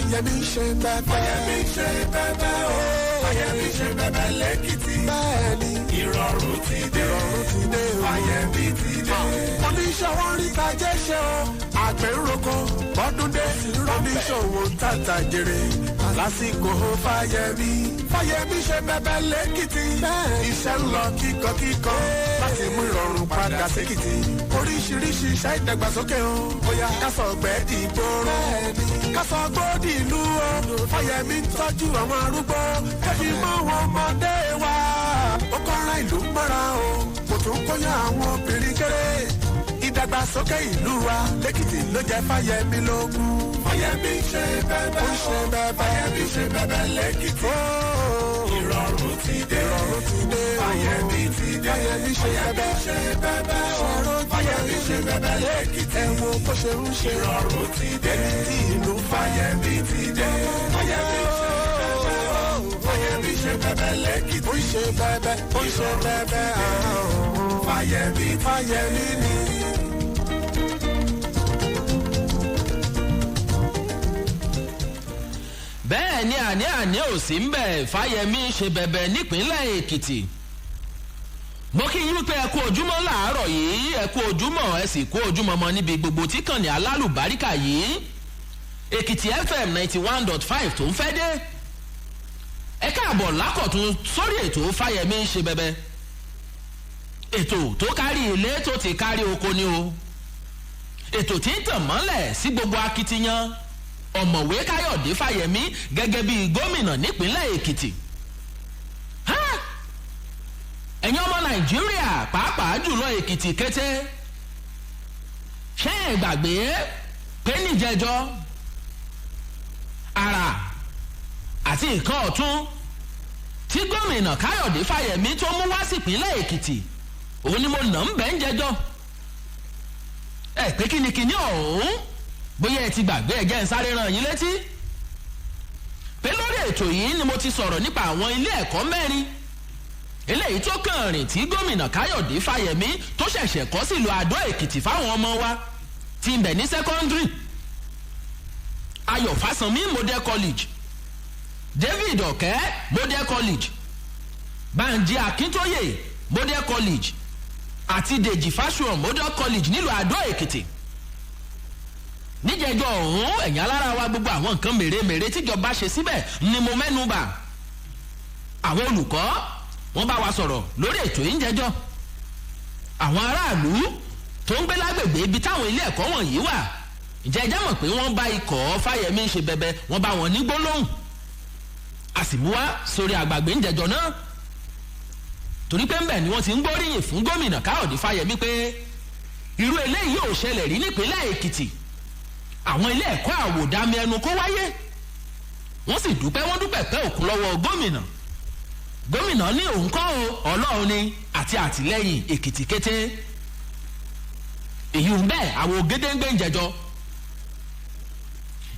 fáyẹmí ṣe bẹ́bẹ́. fáyẹmí ṣe bẹ́bẹ́ o. fáyẹmí ṣe bẹ́bẹ́ lẹ́kìtì. bẹ́ẹ̀ni ìrọ̀rùn ti dé. ìrọ̀rùn ti dé o. fáyẹmí ti dé. oníṣòwò ń rí tajé ṣe o. àgbẹ̀ ń roko bọ́dún dé. oníṣòwò ń tàtà jèrè lásìkò fáyẹmí. fáyẹmí ṣe bẹ́bẹ́ lẹ́kìtì. iṣẹ́ ń lọ kíkọ́kíkọ́ láti mú ìrọ̀rùn padà sékìtì. oríṣiríṣi iṣẹ́ ìdàgbàsókè o. bóyá kásọ̀ ọ̀gbẹ́ dìgbòrò. kásọ̀ gbòdì ìlú o. fáyẹmí ń tọ́jú àwọn arúgbó. ẹbí mọ́ wọn ọmọdé wa. ó kọ́ra ìlú mọ́ra o. kò tún kóyà àwọn obìnrin kéré. ìdàgbàsókè ìlú wa lẹ́kìtì ló jẹ́ fáyẹmí lógún. fáyẹmí ṣe bẹ́bẹ́ ó ṣe bẹ́bẹ́. fáyẹmí ṣe bẹ́bẹ́ lẹ́kìtì. ìrọ̀rùn ti dé. ìrọ̀rùn ti dé o. fáyẹmí ti dé. fáyẹmí ṣe bẹ́bẹ́. ṣe bẹ́bẹ́ o. fáyẹmí ṣe bẹ́bẹ́ lẹ́kìtì. ẹ wo bó ṣe ń ṣe. ìrọ̀rùn ti dé. tí ìlú fáyẹmí ti dé. fáyẹmí ṣe bẹ́bẹ́ o. fáyẹmí ṣe bẹ́bẹ́ lẹ́kìtì. ó ṣe bẹ́bẹ́. ó ṣe bẹ́bẹ́. fáyẹmí fáyẹmí ni. bẹ́ẹ̀ ni àní ò sí ń bẹ̀ fáyẹmí ṣe bẹ̀bẹ̀ nípínlẹ̀ èkìtì. mo kí yín pé ẹ kú ojúmọ́ làárọ̀ yìí ẹ kú ojúmọ́ ẹ sì kú ojúmọ́ mọ́ níbi gbogbo tí kàn ní alálùbáríkà yìí èkìtì fm 91.5 tó ń fẹ́ dé. ẹ káàbọ̀ lákọ̀tún sórí ètò fáyẹmí ṣe bẹ̀bẹ̀. ètò tó kárí ilé tó ti kárí oko ni o. ètò tí ń tàn mọ́lẹ̀ sí gbogbo akitiyan ọ̀mọ̀wé káyọ̀dé fáyẹmí gẹ́gẹ́ bíi gómìnà nípínlẹ̀ èkìtì. ẹ̀yin ọmọ nàìjíríà pàápàá jùlọ èkìtì kété ṣé ẹ gbàgbé pé níjẹjọ ara àti nǹkan ọ̀tún tí gómìnà káyọ̀dé fáyẹmí tó mú wá sípínlẹ̀ èkìtì òun ni mo nà ń bẹ́ ń jẹjọ. ẹ pé kínníkínní ọ̀hún bóyá ẹ ti gbàgbé ẹ̀jẹ̀ ń sáré ràn yín létí pé lórí ètò yìí ni mo ti sọ̀rọ̀ nípa àwọn ilé ẹ̀kọ́ mẹ́rin eléyìí tó kàn rìn tí gómìnà káyọ̀dé fáyẹmí tó ṣẹ̀ṣẹ̀ kọ́ sílùú àdó èkìtì fáwọn ọmọ wa ti ń bẹ̀ ní sẹ́kọ́ndírì ayọ̀ fásánmi model college david ọ̀kẹ́ model college banji akíntóyè model college àti dèjì fásùwọ̀n model college nílùú àdó èkìtì. níjẹjọ ọ̀hún ẹ̀yìn alára wa gbogbo àwọn nǹkan mèremère tíjọba ṣe síbẹ̀ ni mo mẹ́nu bà. àwọn olùkọ́ wọ́n bá wa sọ̀rọ̀ lórí ètò yìí ń jẹjọ́. àwọn aráàlú tó ń gbé lágbègbè ibi táwọn ilé ẹ̀kọ́ wọ̀nyí wà ìjẹ́jẹ́ mọ̀ pé wọ́n bá ikọ̀ fáyẹmí ṣe bẹbẹ wọ́n bá wọn ní gbólóhùn. a sì mú wá sórí àgbàgbé ń jẹjọ náà torí pé ńbẹ̀ ni wọ́n ti ń gbóríyìn fún gómìnà káyọ̀dé fáyẹmí pé irú eléyìí ò ṣẹlẹ̀ rí nípínlẹ̀ èkìtì. àwọn ilé ẹ̀kọ́ àwòdámi ẹnu kó wáyé wọ́n sì dúpẹ́ pẹ́ òkú lọ́wọ́ gómìnà. gómìnà ní òun kọ́ o ọlọ́run ni àti àtìlẹ́yìn èkìtì kété. èyí ń bẹ́ẹ̀ àwọn gédéǹgbé ń jẹjọ.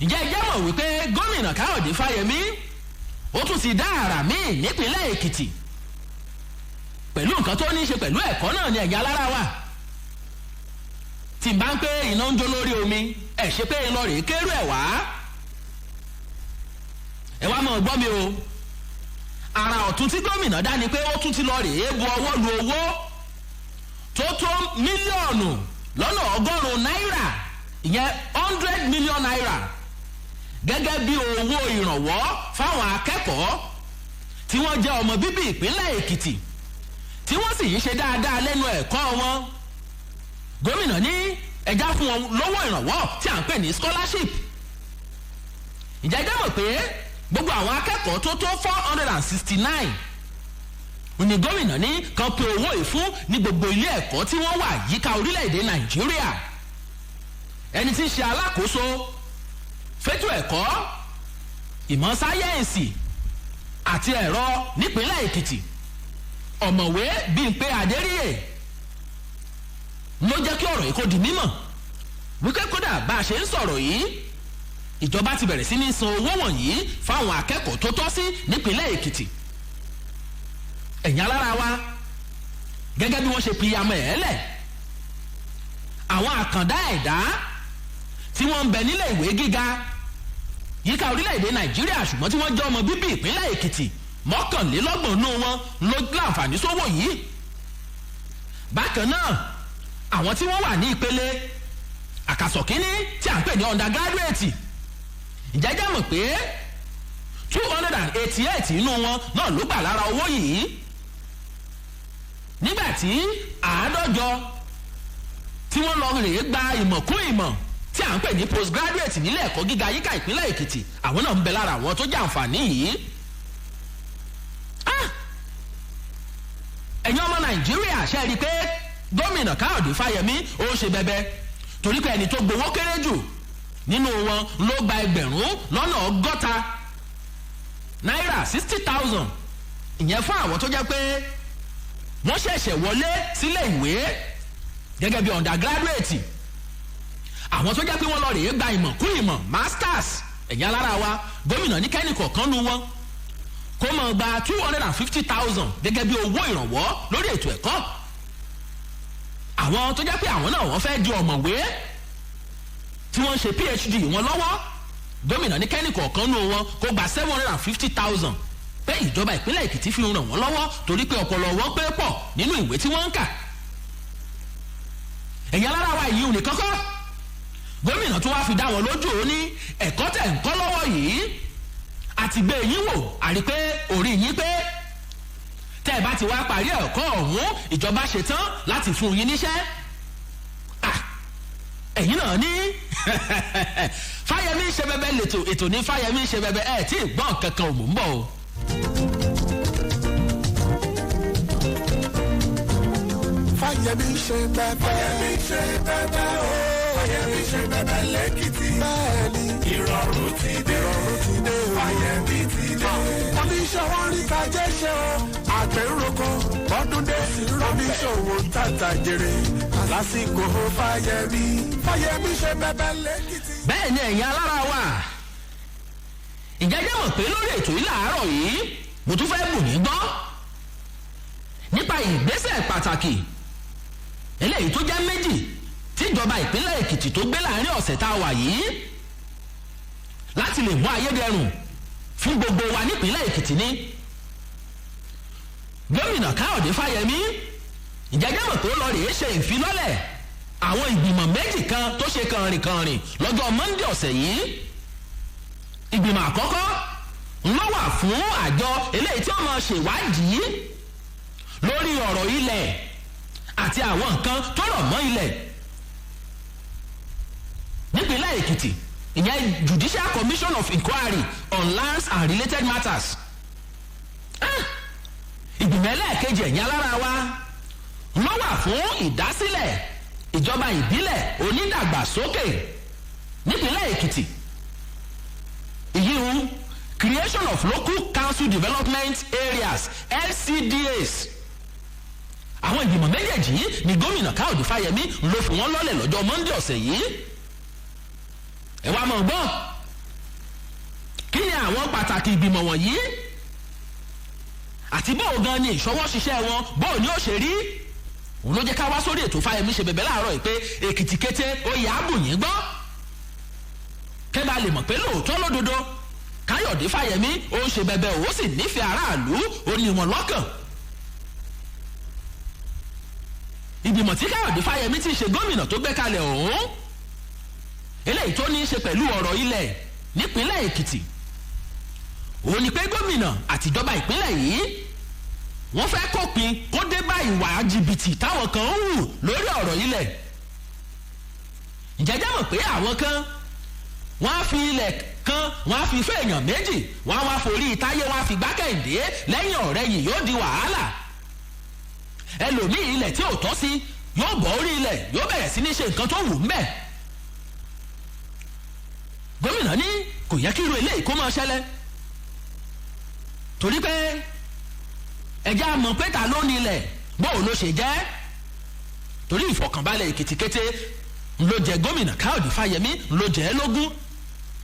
ǹjẹ́ ẹ jẹ́ mọ̀ wípé gómìnà káyọ̀dé fáyẹmí ó tún ti dá àrà míì nípínlẹ̀ èkìtì pẹ̀lú nǹkan tó ní í ṣe pẹ̀lú ẹ̀kọ́ náà ni ẹ̀yà alára wà. tí n bá ń pé iná ń jó lórí omi ẹ ṣe pé iná rèé kérú ẹ wá. ẹ wá máa gbọ́ mi o. ara ọ̀tún tí gómìnà dá ni pé ó tún ti lọ rèé bu ọwọ́ lu owó tó tó mílíọ̀nù lọ́nà 100 náírà ìyẹn 100 million naira gẹ́gẹ́ bí owó ìrànwọ́ fáwọn akẹ́kọ̀ọ́ tí wọ́n jẹ́ ọmọ bíbí ìpínlẹ̀ èkìtì tí wọ́n sì ń ṣe dáadáa lẹ́nu ẹ̀kọ́ wọn. gómìnà ní ẹja fún wọn lọ́wọ́ ìrànwọ́ tí à ń pè ní scholarship. ìjà ẹjẹ́ mọ̀ pé gbogbo àwọn akẹ́kọ̀ọ́ tó tó 469 ní gómìnà ní kan pé owó ìfún ní gbogbo ilé ẹ̀kọ́ tí wọ́n wà yíká orílẹ̀-èdè nàìjíríà. ẹni tí ń ṣe alákòóso fétò ẹ̀kọ́ ìmọ̀ sáyẹ́ǹsì àti ẹ̀rọ nípínlẹ̀ èkìtì ọ̀mọ̀wé bímpé adéríyè ló jẹ́ kí ọ̀rọ̀ yìí kó di mímọ̀ wípé kódà bá a ṣe ń sọ̀rọ̀ yìí ìjọba ti bẹ̀rẹ̀ sí ní san owó wọ̀nyí fáwọn akẹ́kọ̀ọ́ tó tọ́ sí nípínlẹ̀ èkìtì. ẹ̀yin alára wa gẹ́gẹ́ bí wọ́n ṣe pìyàmọ̀ ẹ̀ lẹ̀ àwọn àkàndá ẹ̀dá tí wọ́n ń bẹ nílé ìwé gíga yíká orílẹ̀-èdè nàìjíríà ṣùgbọ́n tí wọ́n jẹ́ ọmọ bíbí ìpínlẹ̀ èkìtì 31 nínú wọn ló láǹfààní sówó yìí. bákan náà àwọn tí wọ́n wà ní ìpele àkàsọ̀ kínní tí à ń pè ní undergraduate ìjẹ́jẹ́ mọ̀ pé 288 nínú wọn náà ló gbà lára owó yìí nígbà tí 150 tí wọ́n lọ rèé gba ìmọ̀ kún ìmọ̀ tí à ń pè ní postgraduate nílé ẹ̀kọ́ gíga yíká ìpínlẹ̀ èkìtì àwọn náà ń bẹ lára àwọn tó jẹ àǹfààní yìí. ẹ̀yin ọmọ nàìjíríà ṣe rí i pé gómìnà káyọ̀dé fáyẹmí ó ń ṣe bẹbẹ torí pé ẹni tó gbowó kéré jù nínú wọn ló gba 60,000 náírà 60,000 ìyẹn fún àwọn tó jẹ́ pé wọ́n ṣẹ̀ṣẹ̀ wọlé sílé ìwé gẹ́gẹ́ bí undergraduate àwọn tó jẹ́ pé wọ́n lọ rèé gba ìmọ̀ kún ìmọ̀ masters ẹ̀yìn alára wa gómìnà ní kẹ́nìkọ̀ọ̀kan nu wọn kó máa gba 250,000 gẹ́gẹ́ bí owó ìrànwọ́ lórí ètò ẹ̀kọ́. àwọn tó jẹ́ pé àwọn náà wọ́n fẹ́ di ọ̀mọ̀wé tí wọ́n ń ṣe phd wọn lọ́wọ́ gómìnà ní kẹ́nìkọ̀ọ̀kan nu wọn kó gba 750,000 pé ìjọba ìpínlẹ̀ èkìtì fi ràn wọ́n lọ́wọ́ torí pé ọpọlọ wọn pé pọ̀ nínú ìwé tí wọ́n ń kà. ẹ̀yìn alára wa yìí ò ní kọ́kọ́ gómìnà tó wá fi dá wọn lójú ó ní ẹ̀kọ́ tẹ̀ ń kọ́ lọ́wọ́ yìí àti gbé yín wò àrí pé orí yín pé tẹ́ ẹ bá ti wá parí ẹ̀kọ́ ọ̀hún ìjọba ṣetán láti fún yín níṣẹ́. ẹ̀yin náà ní fáyẹmí ṣe bẹbẹ lètò ètò ní fáyẹmí ṣe bẹbẹ ẹ̀ tí ì gbọ́n kankan ò mò ń bọ̀ o. fáyẹmí ṣe bẹbẹ o. fáyẹmí ṣe bẹbẹ lẹ́kìtì. bẹ́ẹ̀ni ìrọ̀rùn ti dé. fáyẹmí ti dé. oníṣòwò rí tajé ṣe o. àgbẹ̀ ń roko bọ́dún dé. oníṣòwò ń tàtà jèrè. lásìkò fáyẹmí ṣe bẹbẹ lẹ́kìtì. bẹ́ẹ̀ ni ẹ̀yin alára wa ìjẹ́jẹ́ mọ̀ pé lórí ètò yìí làárọ̀ yìí mo tún fẹ́ bù ní gbọ́ nípa ìgbésẹ̀ pàtàkì eléyìí tó jẹ́ méjì tíjọba ìpínlẹ̀ èkìtì tó gbé láàrin ọ̀sẹ̀ tá a wà yìí láti lè mú ayédẹrùn fún gbogbo wa nípínlẹ̀ èkìtì ní. gómìnà káyọ̀dé fáyẹmí ìjẹ́jẹ́ mọ̀ pé ó lọ rèé ṣe ìfilọ́lẹ̀ àwọn ìgbìmọ̀ méjì kan tó ṣe kànrìnkànrìn lọ́jọ́ monday ọ̀sẹ̀ yìí. ìgbìmọ̀ àkọ́kọ́ ńlọ wà fún àjọ eléyìí tí wọ́n máa ṣèwádìí lórí ọ̀rọ̀ ilẹ̀ àti àwọn nǹkan tó rọ̀ mọ́ ilẹ̀ nípínlẹ̀ èkìtì ìyẹn judicial commission of inquiry on lands and related matters. ìgbìmọ̀ ẹlẹ́ẹ̀kejì ẹ̀yìn alára wa ńlọ wà fún ìdásílẹ̀ ìjọba ìbílẹ̀ onídàgbàsókè nípínlẹ̀ èkìtì ìyíhun creation of local council development areas lcdas. àwọn ìgbìmọ̀ méjèèjì yìí ni gómìnà káyọ̀dé fáyẹmí ló fi wọ́n lọ́lẹ̀ lọ́jọ́ monday ọ̀sẹ̀ yìí. ẹ wá mọ̀ gbọ́ kí ni àwọn pàtàkì ìgbìmọ̀ wọ̀nyí àti bóò gan ni ìṣọwọ́ ṣiṣẹ́ wọn bóò ni ó ṣe rí òun ló jẹ́ ká wá sórí ètò fáyẹmí ṣe bẹ̀bẹ̀ láàárọ̀ yìí pé èkìtì kété oyè àbùyín gbọ́ kẹ́ bá lè mọ̀ pé lóòótọ́ lódodo káyọ̀dé fáyẹmí ó ń ṣe bẹ̀bẹ̀ ó sì nífẹ̀ẹ́ aráàlú ó ní wọn lọ́kàn. ìgbìmọ̀ tí káyọ̀dé fáyẹmí ti ṣe gómìnà tó gbé kalẹ̀ ọ̀hún eléyìí tó ní í ṣe pẹ̀lú ọ̀rọ̀ ilẹ̀ nípínlẹ̀ èkìtì òun ni pé gómìnà àtìjọba ìpínlẹ̀ yìí wọ́n fẹ́ kópin kó dé bá ìwà jìbìtì táwọn kan ń hù lórí ọ̀rọ̀ ilẹ̀. ìjẹ́jẹ́ mọ̀ pé àwọn kan wọ́n á fi ilẹ̀ kan wọ́n á fi fẹ́ èèyàn méjì wọ́n á wá forí táyé wọ́n á fi gbákẹ́ǹdé lẹ́yìn ọ̀rẹ́ yìí yóò di wàhálà. ẹlòmíì ilẹ̀ tí ò tọ́ sí yóò bọ́ orí ilẹ̀ yóò bẹ̀rẹ̀ sí ní ṣe nǹkan tó wù ú mbẹ̀. gómìnà ní kò yẹ kí irú eléyìí kó máa ṣẹlẹ̀ torí pé ẹjẹ́ àmọ́ pé ta ló ní ilẹ̀ bóò ló ṣe jẹ́ torí ìfọ̀kànbalẹ̀ èkìtì kété ló jẹ gómìnà káyọ̀dé fáyẹmí ló jẹ́ lógún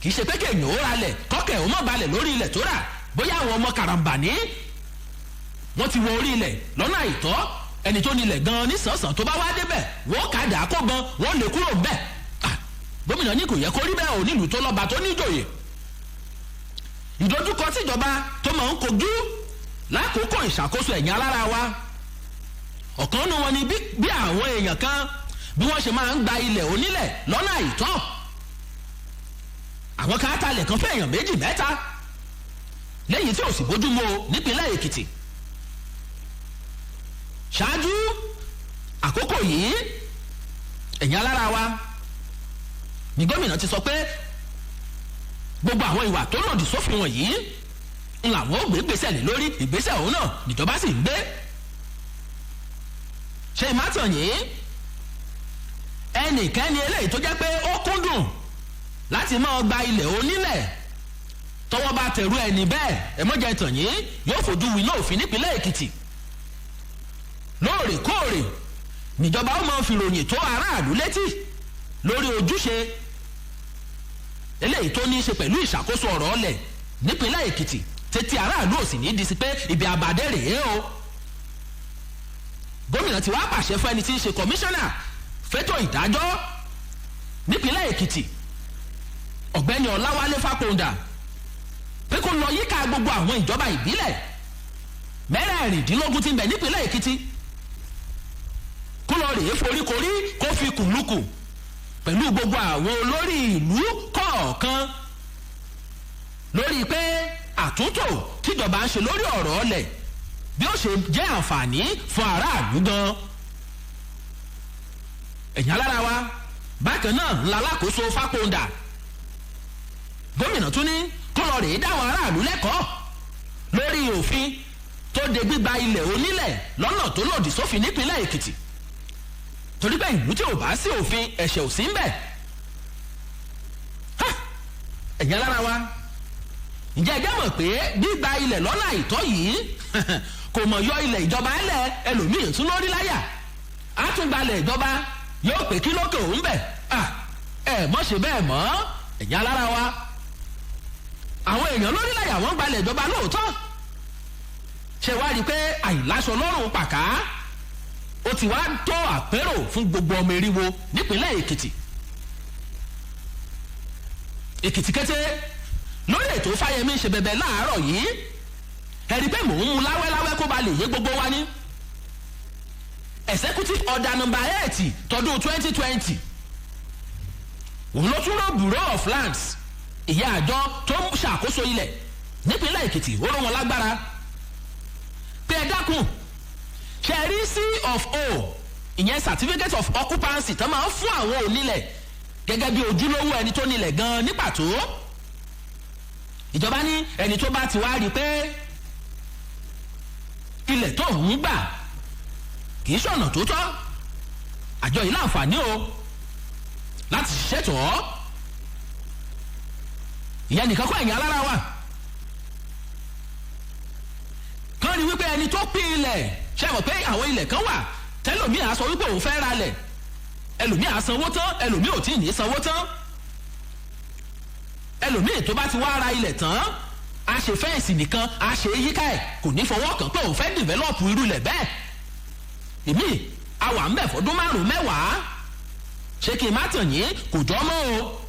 kì í ṣe pé kéèyàn ó ralẹ̀ kọ́kẹ́ ó mọ̀ balẹ̀ lórí ilẹ̀ tó rà bóyá àwọn ọmọ karambani wọ́n ti wọ orí ilẹ̀ lọ́nà àìtọ́ ẹni tó nílẹ̀ gan-an nísànsàn tó bá wá débẹ̀ wọ́n kàdà kó gan wọ́n lè kúrò bẹ́ẹ̀ gómìnà ní kò yẹ kó rí bẹ́ẹ̀ ò nílùú tó lọ́ba tó níjòyè ìdojúkọ tíjọba tó máa ń kojú lákòókò ìṣàkóso ẹ̀yìn alára wa ọ̀kan nínú wọn ni bí àwọn èèyàn kan bí wọ́n ṣe máa ń gba ilẹ̀ onílẹ̀ lọ́nà àìtọ́ àwọn kan talẹ̀ kan fẹ́ èèyàn méjì mẹ́ta lẹ́yìn tí ò sì bójúmu nípínlẹ̀ Èkìtì ṣáájú àkókò yìí ẹ̀yìn alára wa ni gómìnà ti sọ pé gbogbo àwọn ìwà tó lòdì sófin wọ̀nyí ń làwọn ò gbé gbèsè lé lórí ìgbésẹ̀ òun náà níjọba sì ń gbé ṣe ìmátàn yìí ẹnìkẹ́ni eléyìí tó jẹ́ pé ó kúndùn láti máa gba ilẹ̀ onílẹ̀ tọwọ́ bá tẹ̀rù ẹni bẹ́ẹ̀ ẹ̀mọ́jà ìtàn yìí yóò fojú winá òfin nípínlẹ̀ Èkìtì lóòrèkóòrè níjọba ó máa fi ròyìn tó aráàlú létí lórí ojúṣe eléyìí tó ní í ṣe pẹ̀lú ìṣàkóso ọ̀rọ̀ ọlẹ̀ nípínlẹ̀ Èkìtì tètè aráàlú ò sì ní di sí pé ibi àbàdé rèé o gómìnà ti wá pàṣẹ fún ẹni tí í ṣe kọmíṣánná fétò ìdájọ́ nípínlẹ̀ Èkìtì ọ̀gbẹ́ni Ọláwálé Fápóńdà pé kó lọ yíká gbogbo àwọn ìjọba ìbílẹ̀ mẹ́rẹ̀ẹ̀rìndínlógún tí ń bẹ nípínlẹ̀ Èkìtì kó lọ rèé foríkorí kó fi kùlùkù pẹ̀lú gbogbo àwọn olórí ìlú kọ̀ọ̀kan lórí pé àtúntò tíjọba ń ṣe lórí ọ̀rọ̀ ọlẹ̀ bí ó ṣe jẹ́ àǹfààní fún aráàlú gan. ẹ̀yìn alára wa bákan náà ńlá alákòóso Fápóńdà gómìnà tún ní kó lọ rèé dáwọn aráàlú lẹ́kọ̀ọ́ lórí òfin tó de gbígba ilẹ̀ onílẹ̀ lọ́nà tó lòdì sófin nípínlẹ̀ Èkìtì torí pé ìlú tí ò bá sí òfin ẹ̀ṣẹ̀ ò sí ń bẹ̀. ẹ̀yìn alára wa ǹjẹ́ ẹjẹ́ mọ̀ pé gbígba ilẹ̀ lọ́nà àìtọ́ yìí kò mọ̀ yọ ilẹ̀ ìjọba ẹlẹ̀ ẹlòmíì tún lórí láyà àtúngbalẹ̀ ìjọba yóò pè kí lókè òun bẹ̀ ẹ mọ̀ ṣe bẹ́ẹ̀ mọ́ ẹ̀yìn alára wa àwọn èèyàn lórí láyà wọ́n gbalẹ̀ ìjọba lóòótọ́ ṣe wá rí i pé àìláṣọ lọ́rùn pàká ó ti wá tó àpérò fún gbogbo ọmọ eriwo nípínlẹ̀ Èkìtì kété lórí ètò Fáyẹmí ṣe bẹ̀bẹ̀ láàárọ̀ yìí ẹ̀rí pé mò ń mu láwẹ́láwẹ́ kó ba lè yé gbogbo wa ní executive order number 8 tọdún 2020 òun ló tún rọ Bureau of Lands ìyá àjọ tó ń ṣàkóso ilẹ̀ nípínlẹ̀ Èkìtì ó rọ wọn lágbára pé ẹ dákun ṣe rí C of O ìyẹn certificate of occupancy tó máa ń fún àwọn onílẹ̀ gẹ́gẹ́ bí ojúlówó ẹni tó nílẹ̀ gan-an ní pàtó ìjọba ní ẹni tó bá ti wá rí i pé ilẹ̀ tó ń gbà kì í ṣọ̀nà tó tọ́ àjọ yìí láǹfààní o láti ṣiṣẹ́ tọ̀ ọ́ ìyẹn nìkan kọ́ ẹ̀yìn alára wa kàn rí wípé ẹni tó pín ilẹ̀ ṣe mọ̀ pé àwọn ilẹ̀ kan wà tẹ́lòmíì á sọ wípé òun fẹ́ ra lẹ̀ ẹlòmíì á sanwó tán ẹlòmíì ò tí ì ní sanwó tán ẹlòmíì tó bá ti wá ra ilẹ̀ tán a ṣe fẹ́ǹsì nìkan a ṣe yíká ẹ̀ kò ní fọwọ́ kàn pé òun fẹ́ dìvẹ́lọ́pù irú ilẹ̀ bẹ́ẹ̀ èmi a wà ń bẹ̀ fọdún 5-10 ṣé kí n má tàn yín kò jọ mọ́ o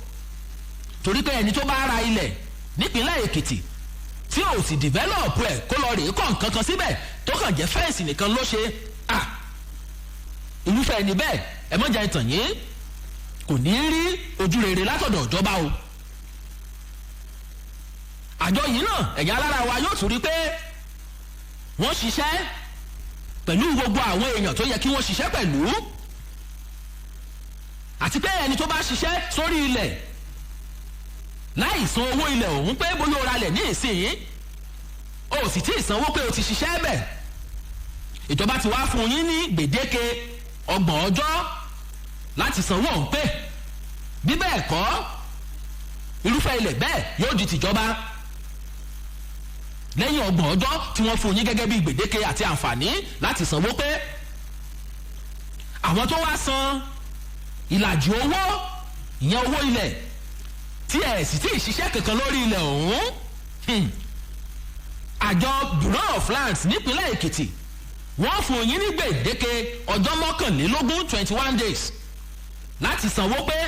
torí pé ẹni tó bá ra ilẹ̀ nípínlẹ̀ Èkìtì tí ò sì dìvẹ́lọ́pù ẹ̀ kó lọ rèé kọ́ nǹkan kan síbẹ̀ tó kàn jẹ́ fẹ́ǹsì nìkan ló ṣe irúfẹ́ ẹni bẹ́ẹ̀ ẹ mọ̀jà ìtàn yín kò ní rí ojú rere látọ̀dọ̀ ìjọba o àjọ yìí náà ẹ̀yà alára wa yóò tún rí pé wọ́n ṣiṣẹ́ pẹ̀lú gbogbo àwọn èèyàn tó yẹ kí wọ́n ṣiṣẹ́ pẹ̀lú àti pé ẹni tó bá ṣiṣẹ́ sórí ilẹ̀ láì san owó ilẹ̀ òun pé bóyá o ra lẹ̀ ní ìsìn o sì tí ì sanwó pé o ti ṣiṣẹ́ bẹ̀ ìjọba ti wá fún yín ní gbèdéke 30 ọjọ́ láti sanwó ọ̀hún pé bí bẹ́ẹ̀ kọ́ irúfẹ́ ilẹ̀ bẹ́ẹ̀ yóò di tìjọba lẹ́yìn 30 ọjọ́ tí wọ́n fún yín gẹ́gẹ́ bí gbèdéke àti àǹfààní láti sanwó pé àwọn tó wá san ìlàjì owó ìyẹn owó ilẹ̀ tí ẹ̀ sì tí ì ṣiṣẹ́ kankan lórí ilẹ̀ ọ̀hún àjọ Bureau of Lands nípínlẹ̀ Èkìtì wọ́n fún yín ní gbèdéke ọjọ́ 21 days láti sanwó pé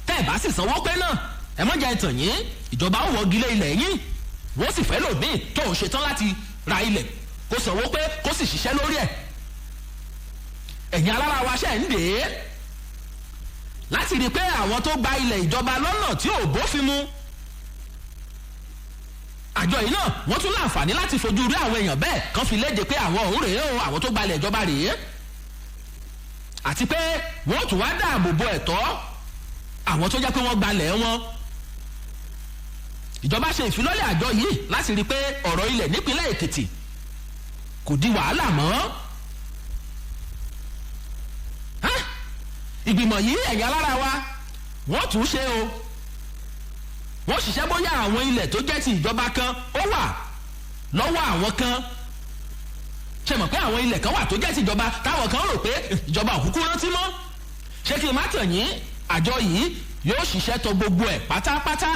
tẹ́ ẹ̀ bá sì sanwó pé náà ẹ mọ̀jà ìtàn yín ìjọba ń wọ́gi lé ilẹ̀ yín wọ́n sì fẹ́ lòmíì tó ń ṣetán láti ra ilẹ̀ kó sanwó pé kó sì ṣiṣẹ́ lórí ẹ̀. ẹ̀yin alára wa ṣe ń dè é láti rí i pé àwọn tó gba ilẹ̀ ìjọba lọ́nà tí ò bófin mu. àjọ yìí náà wọ́n tún láǹfààní láti fojú rí àwọn èèyàn bẹ́ẹ̀ kan fi léde pé àwọn òun rèé o àwọn tó gba ilẹ̀ ìjọba rèé. àti pé wọ́n tún wá dáàbò bo ẹ̀tọ́ àwọn tó jẹ́ pé wọ́n gbalẹ̀ wọn. ìjọba ṣe ìfilọ́lẹ̀ àjọ yìí láti rí i pé ọ̀rọ̀ ilẹ̀ nípínlẹ̀ Èkìtì kò di wàhálà mọ́. ìgbìmọ̀ yìí ẹ̀yà lára wa wọ́n tún ṣe o wọ́n ṣiṣẹ́ bóyá àwọn ilẹ̀ tó jẹ́ ti ìjọba kan ó wà lọ́wọ́ àwọn kan ṣe mọ̀ pé àwọn ilẹ̀ kan wà tó jẹ́ ti ìjọba táwọn kan rò pé ìjọba òkúkú rántí mọ́ ṣé kí n má tàn yín àjọ yìí yóò ṣiṣẹ́ tọ gbogbo ẹ̀ pátápátá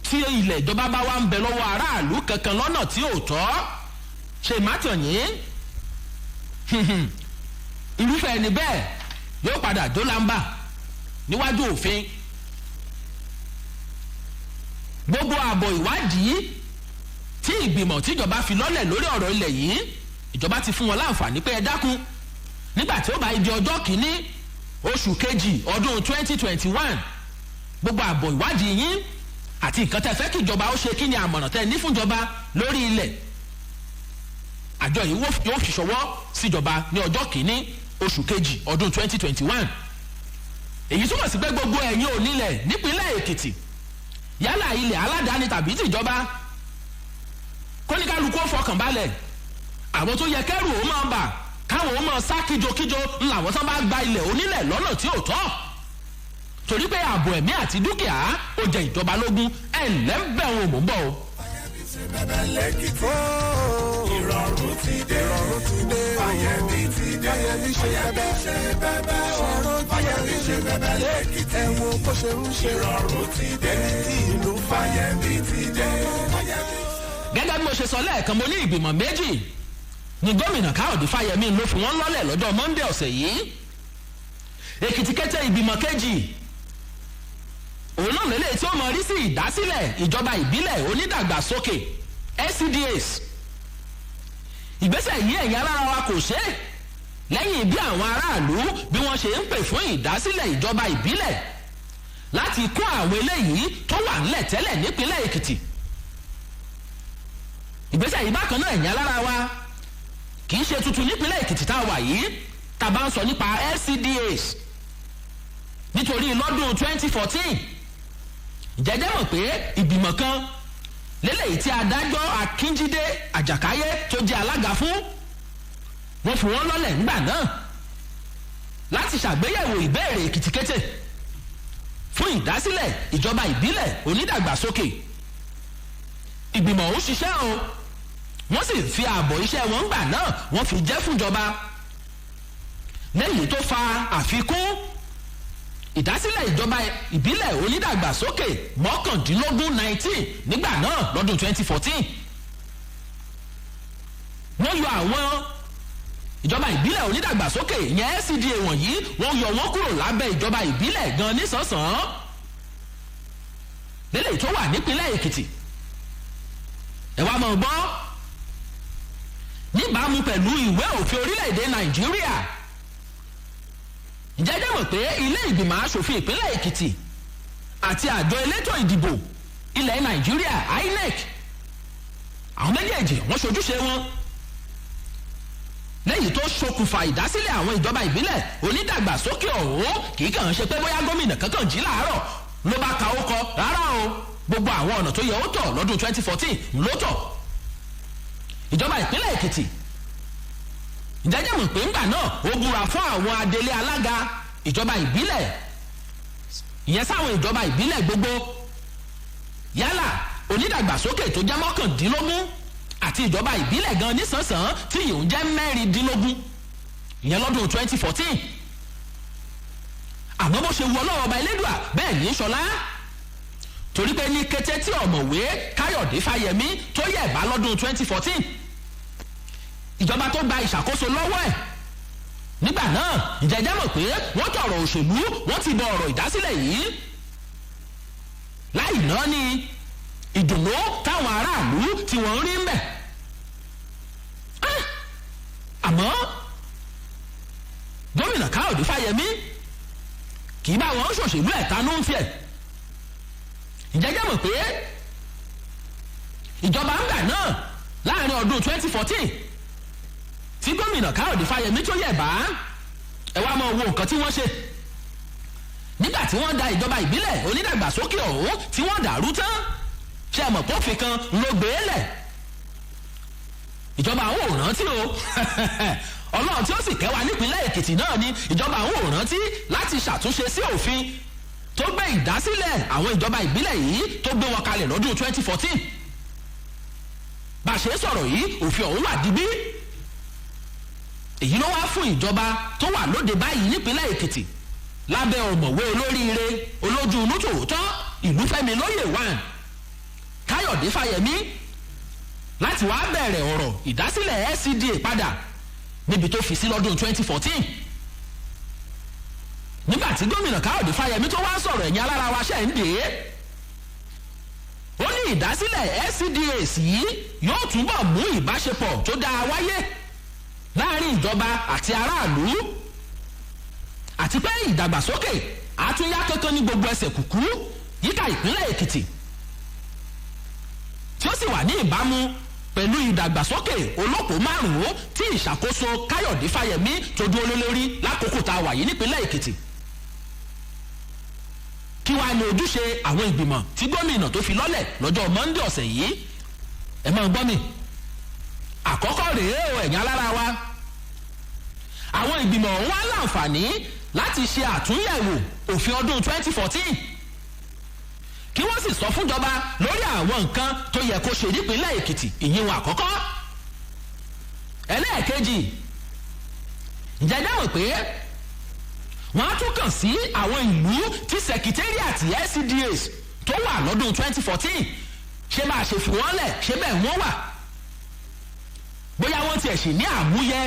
tí ilẹ̀ ìjọba bá wà ń bẹ lọ́wọ́ aráàlú kankan lọ́nà tí ò tọ́ ṣe má tàn yín irúfẹ́ ẹni bẹ́ẹ̀ yóò padà jó lámbà níwájú òfin. gbogbo àbọ̀ ìwádìí tí ìgbìmọ̀ tíjọba fi lọ́lẹ̀ lórí ọ̀rọ̀ ilẹ̀ yìí ìjọba ti fún wọn láǹfààní pé ẹ dákun nígbà tí ó bá di ọjọ́ kìíní oṣù kejì ọdún 2021 gbogbo àbọ̀ ìwádìí yín àti nǹkan tẹ́ fẹ́ kí ìjọba ó ṣe kí ni àmọ̀ràn tẹ́ ní fúnjọba lórí ilẹ̀ àjọ yìí yóò fi ṣọwọ́ síjọba ní ọjọ́ kìíní oṣù kejì ọdún 2021 èyí túmọ̀ sí pé gbogbo ẹ̀yin onílẹ̀ nípínlẹ̀ Èkìtì yálà ilẹ̀ aládàáni tàbí tìjọba kóníkálukú ó fọkàn balẹ̀ àwọn tó yẹ kẹ́rù ó máa bà káwọn ó máa sá kíjokíjo ńláwọ́ tán bá gba ilẹ̀ onílẹ̀ lọ́nà tí ò tọ́ torí pé ààbò ẹ̀mí àti dúkìá ó jẹ ìjọba lógún ẹ̀ lẹ́ńbẹ̀ wọn ò mú bọ̀ o. bẹ́bẹ̀ lẹ́kìtì ìrọ̀rùn ti dé fàyẹ̀mí ti dé fàyẹ̀mí ṣe bẹ́bẹ̀ fàyẹ̀mí ṣe bẹ́bẹ̀ lẹ́kìtì ẹ wo bó ṣe ń ṣe ìrọ̀rùn ti dé ìlú fàyẹ̀mí ti dé. gẹ́gẹ́ bí mo ṣe sọ lẹ́ẹ̀kan mo ní ìgbìmọ̀ méjì ní gómìnà Káyọ̀dé Fáyẹmí ló fi wọ́n lọ́lẹ̀ lọ́jọ́ Monday ọ̀sẹ̀ yìí. Èkìtì kété ìgbìmọ̀ kejì òun náà lélẹ̀ tí ó mọ rí sí ìdásílẹ̀ ìjọba ìbílẹ̀ onídàgbàsókè SCDAs. ìgbésẹ̀ yìí ẹ̀yin alára wa kò ṣe é lẹ́yìn bí àwọn aráàlú bí wọ́n ṣe ń pè fún ìdásílẹ̀ ìjọba ìbílẹ̀ láti kó àwọn eléyìí tó wà ńlẹ̀ tẹ́lẹ̀ nípínlẹ̀ Èkìtì. ìgbésẹ̀ yìí bákan náà ẹ̀yin alára wa kì í ṣe tuntun nípínlẹ̀ Èkìtì tá a wà yìí tá a bá ń sọ nípa SCDAs nítorí lọ́dún 2014 jẹ́jẹ́ mọ̀ pé ìgbìmọ̀ kan lélẹ́yìí tí adájọ́ Akínjídé Àjàkáyé tó jẹ́ alága fún wọ́n fi wọ́n lọ́lẹ̀ ńgbà náà láti ṣàgbéyẹ̀wò ìbéèrè Èkìtì kété fún ìdásílẹ̀ ìjọba ìbílẹ̀ onídàgbàsókè. ìgbìmọ̀ ọ̀hún ṣiṣẹ́ o wọ́n sì fi ààbọ̀ iṣẹ́ wọn ńgbà náà wọ́n fi jẹ́ fúnjọba lẹ́yìn tó fa àfikún ìdásílẹ̀ ìjọba ìbílẹ̀ onídàgbàsókè 19 nígbà náà lọ́dún 2014. wọ́n yọ àwọn ìjọba ìbílẹ̀ onídàgbàsókè ìyẹn SCDA wọ̀nyí wọ́n yọ wọ́n kúrò lábẹ́ ìjọba ìbílẹ̀ gan nísànsán lélẹ̀ tó wà nípínlẹ̀ Èkìtì. ẹ wá mọ̀ gbọ́ níbàámu pẹ̀lú ìwé òfin orílẹ̀-èdè Nàìjíríà ǹjẹ́ jẹ́ mọ̀ pé ilé ìgbìmọ̀ asòfin ìpínlẹ̀ Èkìtì àti àjọ elétò ìdìbò ilẹ̀ Nàìjíríà INEC àwọn méjèèjì wọ́n ṣojúṣe wọn lẹ́yìn tó ṣokùnfà ìdásílẹ̀ àwọn ìjọba ìbílẹ̀ onídàgbàsókè ọ̀hún kì í kàn ṣe pé bóyá gómìnà kankan jí láàárọ̀ ló bá ka ó kọ rárá o gbogbo àwọn ọ̀nà tó yẹ ó tọ̀ lọ́dún 2014 ló tọ̀ ìjọba ìpínlẹ̀ Èkìtì ìjẹ́jẹ́ mọ̀ pé ńgbà náà ó búra fún àwọn adelé alága ìjọba ìbílẹ̀ ìyẹn sáwọn ìjọba ìbílẹ̀ gbogbo yálà onídàgbàsókè tó jẹ́ 19 àti ìjọba ìbílẹ̀ gan nísànsán tí yìí ń jẹ́ 16 ìyẹn lọ́dún 2014. àmọ́ bó ṣe wọ ọlọ́wọ́ ọba elédùà bẹ́ẹ̀ ní sọlá torí pé ní kété tí ọ̀mọ̀wé Káyọ̀dé Fáyẹmí tó yẹ̀ bá lọ́dún 2014 ìjọba tó gba ìṣàkóso lọ́wọ́ ẹ̀ nígbà náà ìjẹ́jẹ́ mọ̀ pé wọ́n tọrọ òṣèlú wọ́n ti bọ ọ̀rọ̀ ìdásílẹ̀ yìí láì náà ní ìdùnnú táwọn aráàlú aráàlú tí wọ́n ń rí ń bẹ̀. àmọ́ gómìnà Káyọ̀dé Fáyẹmí kì í bá wọn ṣòṣèlú ẹ̀tanú ń fiẹ̀. ìjẹ́jẹ́ mọ̀ pé ìjọba ń gbà náà láàrin ọdún 2014 tí gómìnà Káyọ̀dé Fáyẹmí tó yẹ̀ bá ẹ wá máa wo nǹkan tí wọ́n ṣe nígbà tí wọ́n da ìjọba ìbílẹ̀ onídàgbàsókè ọ̀hún tí wọ́n dàrú tán ṣe mọ̀ pófin kan ló gbé lẹ̀ ìjọba àwọn ò rántí o ọlọ́run tí ó sì kẹwàá nípínlẹ̀ Èkìtì náà ni ìjọba àwọn ò rántí láti ṣàtúnṣe sí òfin tó gbé ìdásílẹ̀ àwọn ìjọba ìbílẹ̀ yìí tó gbé wọn kalẹ̀ lọ́dún 2014 bá a ṣe sọ̀rọ̀ yìí òfin ọ̀hún wà dibí èyí ló wá fún ìjọba tó wà lóde báyìí nípínlẹ̀ Èkìtì lábẹ́ ọ̀mọ̀wé olóríire olójú inú tòótọ́ Ìlúfẹ́mi lóyè 1 Káyọ̀dé Fáyẹmí láti wá bẹ̀rẹ̀ ọ̀rọ̀ ìdásílẹ̀ SCDA padà níbi tó fi sí lọ́dún 2014 nígbà tí gómìnà Káyọ̀dé Fáyẹmí tó wá sọ̀rọ̀ ẹ̀yìn alára wa ṣẹ̀ ń dè é ó ní ìdásílẹ̀ SCDA yìí yóò túbọ̀ mú ìbáṣepọ̀ tó dáa wáyé láàrin ìjọba àti aráàlú àti pé ìdàgbàsókè àtúnyá kankan ní gbogbo ẹsẹ̀ kùkú yíká ìpínlẹ̀ Èkìtì tí ó sì wà ní ìbámu pẹ̀lú ìdàgbàsókè olóko márùn-ún tí ìṣàkóso Káyọ̀dé Fáyẹmí tó dúró lórí lákòókò tá a wà yìí nípínlẹ̀ Èkìtì. kí wàá ní ojúṣe àwọn ìgbìmọ̀ tí gómìnà tó fi lọ́lẹ̀ lọ́jọ́ Monday ọ̀sẹ̀ yìí ẹ máa gbọ́ mi. àkọ́kọ́ rèé o ẹ̀yin alára wa àwọn ìgbìmọ̀ ọ̀hún wá láǹfààní láti ṣe àtúnyẹ̀wò òfin ọdún 2014 kí wọ́n sì sọ fúnjọba lórí àwọn nǹkan tó yẹ kó ṣe nípínlẹ̀ Èkìtì ìyẹn wọn àkọ́kọ́. ẹlẹ́ẹ̀kejì ǹjẹ́ dáhùn pé wọ́n á tún kàn sí àwọn ìlú tí sẹkítẹ́rìàtì SCDAs tó wà lọ́dún 2014 ṣé máa ṣe fi wọ́n lẹ̀ ṣé bẹ́ẹ̀ wọ́n wà bóyá wọ́n tiẹ̀ sì ní àmúyẹ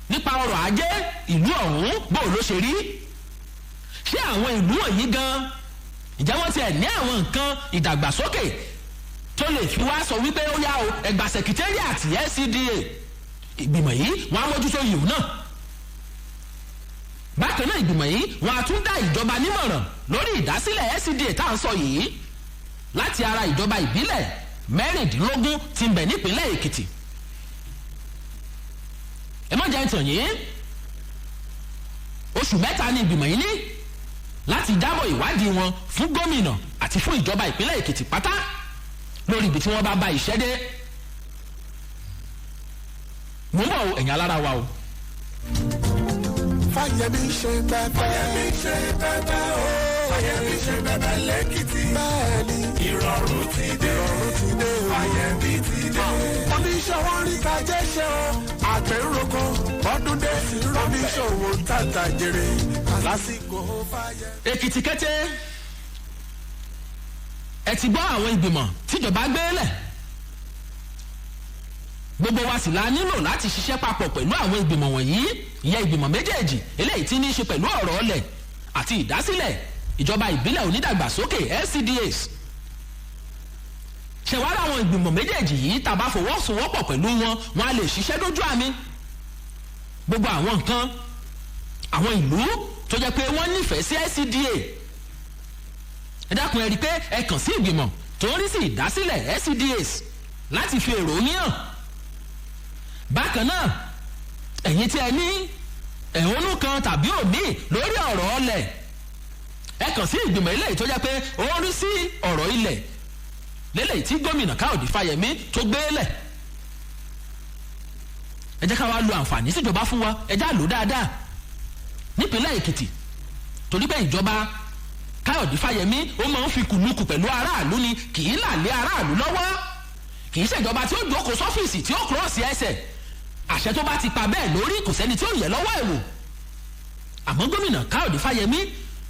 nípa ọrọ̀ ajé ìlú ọ̀hún bó ló ṣe rí ṣé àwọn ìlú wọ̀nyí gan-an ǹjẹ́ wọ́n tiẹ̀ ní àwọn nǹkan ìdàgbàsókè tó lè fi wá sọ wípé ó yá o ẹgbà sẹkítẹ́rìàtì SCDA ìgbìmọ̀ yìí wọ́n á mójútó yìí náà. bákan náà ìgbìmọ̀ yìí wọ́n á tún dá ìjọba nímọ̀ràn lórí ìdásílẹ̀ SCDA tá à ń sọ yìí láti ara ìjọba ìbílẹ̀ 16 tí ń bẹ nípínlẹ̀ Èkìtì. ẹ má jẹ́ ìtàn yìí oṣù mẹ́ta ni ìgbìmọ̀ yìí ní láti jábọ̀ ìwádìí wọn fún gómìnà àti fún ìjọba ìpínlẹ̀ Èkìtì pátá lórí ibi tí wọ́n bá bá iṣẹ́ dé. mo ń bọ̀ ẹ̀yin alára wa o. Fáyẹmí ṣe bẹ́ẹ̀ Fáyẹmí ṣe bẹ́ẹ̀ o Fáyẹmí ṣe bẹ́ẹ̀ lẹ́kìtì bẹ́ẹ̀ni ìrọ̀rùn ti dé Fáyẹmí ti dé. oníṣòwò rí tajẹ́ ṣe o àgbẹ̀rọ̀kọ ọdún dé oníṣòwò tàtà jèrè lásìkò Fáyẹmí. Èkìtì kété ẹ ti gbọ́ àwọn ìgbìmọ̀ tíjọba gbé lẹ̀ gbogbo wa sì la nílò láti ṣiṣẹ́ papọ̀ pẹ̀lú àwọn ìgbìmọ̀ wọ̀nyí ìyẹn ìgbìmọ̀ méjèèjì eléyìí tí ní í ṣe pẹ̀lú ọ̀rọ̀ ọlẹ̀ àti ìdásílẹ̀ ìjọba ìbílẹ̀ onídàgbàsókè SCDAs. ṣèwádìí àwọn ìgbìmọ̀ méjèèjì yìí tàbá fọwọ́sowọ́pọ̀ pẹ̀lú wọn a lè ṣiṣẹ́ dójú àmì. gbogbo àwọn nǹkan àwọn ìlú tó jẹ́ pé wọ́n nífẹ̀ẹ́ sí SCDA ẹ dákun ẹ rí i pé ẹ kàn sí ìgbìmọ̀ tó ń rí sí ìdásílẹ̀ SCDAs láti fi èrò yín hàn. bákan náà ẹ̀yin tí ẹ ní ẹ̀hónú kan tàbí òmíì lórí ọ̀rọ̀ ọlẹ̀ ẹ kàn sí ìgbìmọ̀ ilé tó jẹ́ pé ó ń rí sí ọ̀rọ̀ ilẹ̀ lélẹ̀ tí gómìnà Káyọ̀dé Fáyẹmí tó gbé lẹ̀. ẹ jẹ́ ká wá lo àǹfààní síjọba fún wa ẹ já lò dáadáa nípínlẹ̀ Èkìtì torí pé ìjọba Káyọ̀dé Fáyẹmí ó máa ń fi kùnúkù pẹ̀lú aráàlú ni kì í là lé aráàlú lọ́wọ́ kì í ṣèjọba tí ó jókòó sọ́fíìsì tí ó kúrọ́ọ̀sì ẹsẹ̀ àṣẹ tó bá ti pa bẹ́ẹ̀ lórí kò sẹ́ni tí ó yẹ lọ́wọ́ ẹ̀ wò. àmọ́ gómìnà Káyọ̀dé Fáyẹmí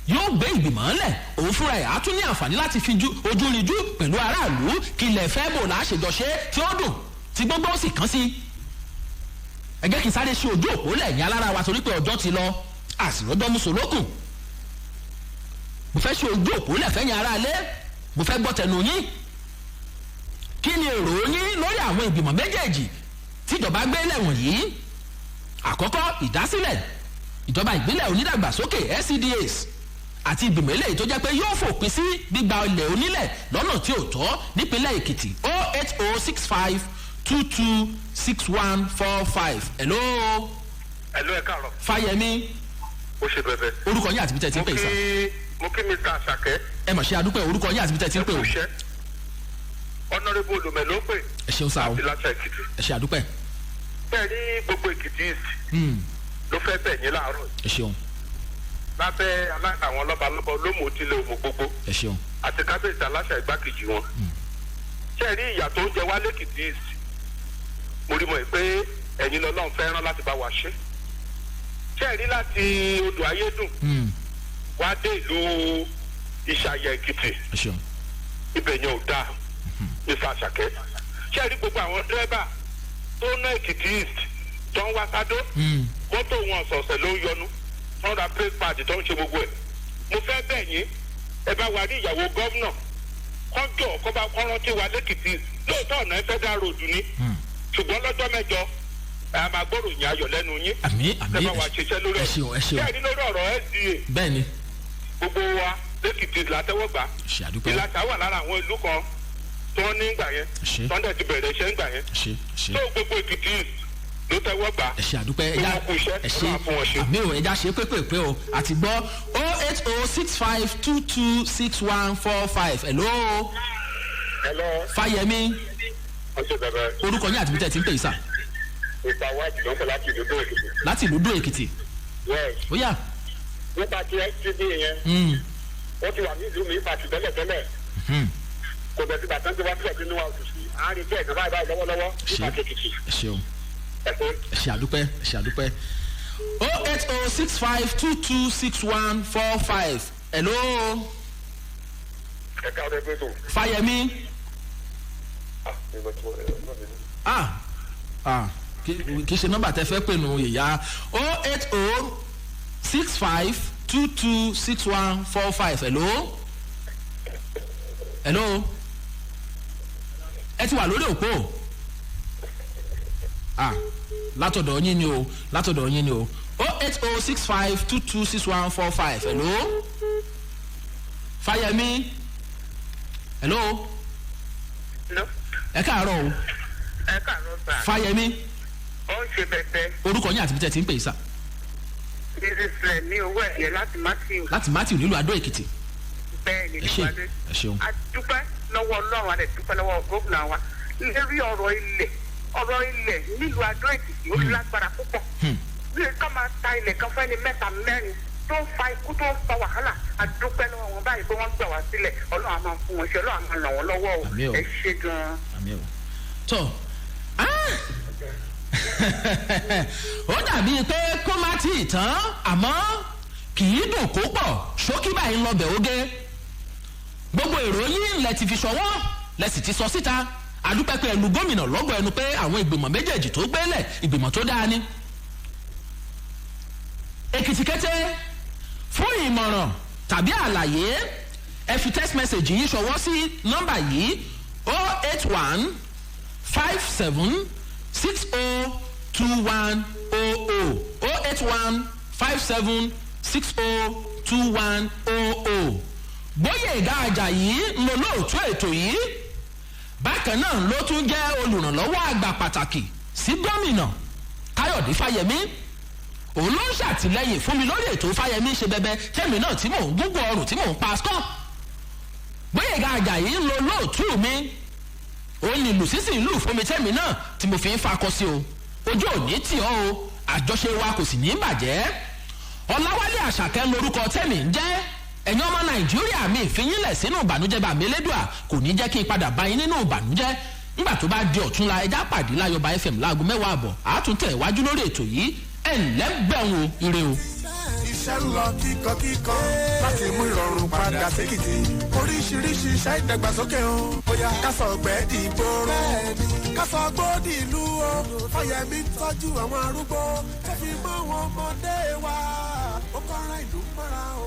yóò gbé ìgbìmọ̀ ńlẹ̀ òun fúnra ẹ̀ á tún ní àǹfààní láti fi ojú rinjú pẹ̀lú aráàlú kí ilẹ̀ fẹ́ bò láṣẹjọṣe tí ó dùn tí gbogbo ó sì kàn sí. ẹ jẹ́ kí n sáré ṣe ojú òpó lẹ́yìn alára wa torí pé ọjọ́ ti lọ àsìrọ́dọ́ mùsùlùkùn. mo fẹ́ ṣe ojú òpó lẹ́fẹ̀yìn aráalé mo fẹ́ gbọ́ tẹnu yín kí ni èrò yín lórí àwọn ìgbìmọ̀ méjèèjì tíjọba gbé lẹ́wọ̀n yìí? àkọ́kọ́ ìdásílẹ̀ ìjọba ìbílẹ̀ onídàgbàsókè LCDAs àti ìgbìmọ̀ eléyìí tó jẹ́ pé yóò fòpin sí gbígba ilẹ̀ onílẹ̀ lọ́nà tí ò tọ́ nípínlẹ̀ Èkìtì 08065226145. hello ẹ káàárọ̀. Fáyẹmí ó ṣe bẹ̀bẹ̀. orúkọ yín àti bí tẹ́ ti ń pè sá. mo kí Mr. Àṣàkẹ́. ẹ mọ̀ ṣe àdúpẹ́ orúkọ yín àti bí tẹ́ ti ń pè o. Honorable Olùmẹ̀ ló pè. ẹ ṣeun sá o láti láṣà Èkìtì. ẹ ṣe àdúpẹ́. bẹ́ẹ̀ ní gbogbo Èkìtì East ló fẹ́ bẹ̀ yín láàárọ̀. ẹ ṣeun. lábẹ́ àwọn lọ́balọ́ba olómòtílẹ̀ òmò gbogbo. ẹ ṣeun. àti kábíyèsí aláṣà ìgbákejì wọn. ṣé ẹ rí ìyà tó ń jẹ wá lẹ́kìtì East? mo rí mọ̀ pé ẹ̀yin lọ́lọ́run fẹ́ràn láti bá wa ṣe. ṣé ẹ rí láti odò ayédùn wá dé ìlú Ìṣàyẹ̀ Èkìtì? ẹ ṣeun. ibẹ̀ yẹn ò dáa Mr. Àṣàkẹ́. ṣé ẹ rí gbogbo àwọn dírẹ́bà tó ná Èkìtì East tó ń wá sádó mọ́tò wọn ọ̀sọ̀ọ̀sẹ̀ ló ń yọnu wọ́n ra brake pad tó ń ṣe gbogbo ẹ̀. mo fẹ́ bẹ̀ yín ẹ bá wa rí ìyàwó gómìnà kọ́jọ́ kọ́ rántí wa lẹ́kìtì lóòótọ́ ọ̀nà federal road ni ṣùgbọ́n lọ́jọ́ mẹ́jọ a máa gbọ́rò yín ayọ̀ lẹ́nu yín. àmín àmín ẹ bá wa ṣiṣẹ́ lórí ẹ ṣeun ẹ ṣeun. bẹ́ẹ̀ ni lórí ọ̀rọ̀ SDA. bẹ́ẹ̀ ni. gbogbo wa lẹ́kìtì látẹ́wọ́gbà. ṣe àdúpẹ́. Ìlàṣà wà lára àwọn ìlú kan tí wọ́n ní ìgbà yẹn. tọ́ndẹ̀ ti bẹ̀rẹ̀ iṣẹ́ ìgbà yẹn. tó gbogbo Èkìtì ló tẹ́wọ́ gbà. ẹ ṣe àdúpẹ́ ẹja ẹ ṣe àmì ò ẹja ṣe pépèpé o àti gbọ́ 08065226145. hello. hello. Fáyẹmí ọ̀sẹ̀ bẹ̀rẹ̀. orúkọ yín àti bí tẹ́ ti ń pè é sà. Mr. White ló ń pè láti ìlú Dó Èkìtì. láti ìlú Dó Èkìtì. yes. ó yá. nípa ti STD yẹn. ó ti wà ní ìlú mi pàtì tẹ́lẹ̀tẹ́lẹ̀. kò bẹ̀ sí bàtán tí wọ́n fẹ̀ sínú àwùjọ àárín bẹ́ẹ̀ ní báyìí lọ́wọ́lọ́wọ́ nípa Èkìtì. ẹ ṣeun ẹ ṣe àdúpẹ́ ẹ ṣe àdúpẹ́ 08065226145. hello. ẹ káàárọ̀ ẹgbẹ́ tó. Fáyẹmí. kì í ṣe nọ́mbà tẹ́ fẹ́ pè nù ìyá 08065226145. hello. hello. ẹ ti wà lórí òpó. látọ̀dọ̀ yín ni o látọ̀dọ̀ yín ni o 08065226145. hello. Fáyẹmí. hello. ẹ káàárọ̀ o. ẹ káàárọ̀ sà. Fáyẹmí. ó ń ṣe bẹ̀tẹ̀. orúkọ yín àti bí tẹ́ ti ń pè é sà. ìrìnsẹ̀ ní owó ẹ̀yẹ láti Matthew. láti Matthew nílùú Adó Èkìtì. bẹ́ẹ̀ ni nígbàdé. ẹ ṣeun. a dúpẹ́ lọ́wọ́ Ọlọ́run a lè dúpẹ́ lọ́wọ́ gómìnà wa lérí ọ̀rọ̀ ilẹ̀ nílùú Adó Èkìtì ó lágbára púpọ̀. bí ká máa ta ilẹ̀ kan fẹ́ni mẹ́ta mẹ́rin tó ń fa ikú tó ń fa wàhálà a dúpẹ́ lọ́wọ́ wọn báyìí pé wọ́n gbà wá sílẹ̀ Ọlọ́run a máa fún wọn ṣe Ọlọ́run a máa ràn wọ́n lọ́wọ́ o ẹ ṣe gan-an. tó ó dàbí pé kó má tí ì tán àmọ́ kì í dùn kó pọ̀ ṣókí báyìí ń lọ bẹ̀ oge gbogbo ìròyìn lẹ ti fi ṣọwọ́ lẹ sì ti sọ síta àdúpẹ́ pé ẹnu gómìnà lọ́gbọ̀ ẹnu pé àwọn ìgbìmọ̀ méjèèjì tó gbélẹ̀ ìgbìmọ̀ tó dáa ni. Èkìtì kété fún ìmọ̀ràn tàbí àlàyé ẹ fi text message yìí ṣọwọ́ sí nọ́mbà yìí 08157602100 Gbóyèga Àjàyí ń lo lóòtú ètò yìí bákan náà ló tún jẹ́ olùrànlọ́wọ́ àgbà pàtàkì sí gómìnà Káyọ̀dé Fáyẹmí òun ló ń ṣàtìlẹ́yìn fún mi lórí ètò Fáyẹmí ṣe bẹbẹ tẹ́mi náà tí mò ń gúngún ọrùn tí mò ń pa stop Gbóyèga Àjàyí ń lo lóòtú mi òun ni ìlú sísìn ìlú fún mi tẹ́mi náà tí mo fi ń fakọ sí o ojú òní tì ọ́ o àjọṣe wa kò sì ní bàjẹ́ Ọláwálé Àṣàkẹ́ lórúkọ tẹ́mi ń jẹ́ ẹ̀yin ọmọ Nàìjíríà mi ìfiyínlẹ̀ sínú ìbànújẹ́ bá mi lédùá kò ní jẹ́ kí n padà bá yín nínú ìbànújẹ́ nígbà tó bá di ọ̀túnla ẹja pàdé láyọ̀bá FM láago 10:00 àtúntẹ̀ iwájú lórí ètò yìí ẹ̀ ńlẹ́gbẹ̀rún ire o. iṣẹ́ ń lọ kíkọ́kíkọ́ láti mú ìrọ̀rùn padà sékìtì oríṣiríṣi iṣẹ́ ìdàgbàsókè o bóyá kásọ̀ ọ̀gbẹ́ dìgbòrò kásọ̀ gbòdì ìlú o Fáyẹmí tọ́jú àwọn arúgbó tó fi mọ́ wọn ọmọdé wa ó kọ́ra ìlú mọ́ra o.